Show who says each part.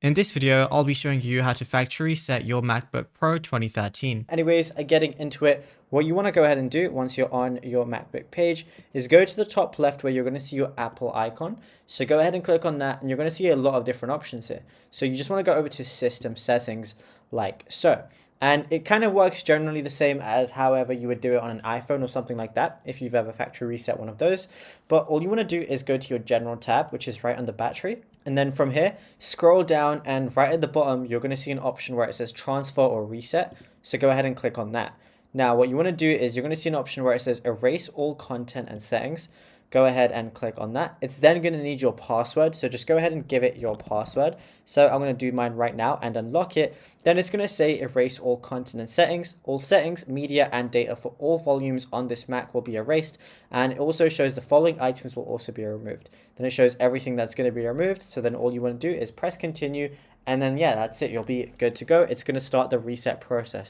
Speaker 1: In this video, I'll be showing you how to factory reset your MacBook Pro 2013.
Speaker 2: Anyways, getting into it, what you want to go ahead and do once you're on your MacBook page is go to the top left where you're going to see your Apple icon. So go ahead and click on that and you're going to see a lot of different options here. So you just want to go over to system settings like so. And it kind of works generally the same as however you would do it on an iPhone or something like that if you've ever factory reset one of those. But all you want to do is go to your general tab, which is right under battery. And then from here, scroll down and right at the bottom, you're going to see an option where it says transfer or reset. So go ahead and click on that. Now, what you want to do is you're going to see an option where it says erase all content and settings. Go ahead and click on that. It's then going to need your password. So just go ahead and give it your password. So I'm going to do mine right now and unlock it. Then it's going to say erase all content and settings. All settings, media, and data for all volumes on this Mac will be erased. And it also shows the following items will also be removed. Then it shows everything that's going to be removed. So then all you want to do is press continue. And then, yeah, that's it. You'll be good to go. It's going to start the reset process.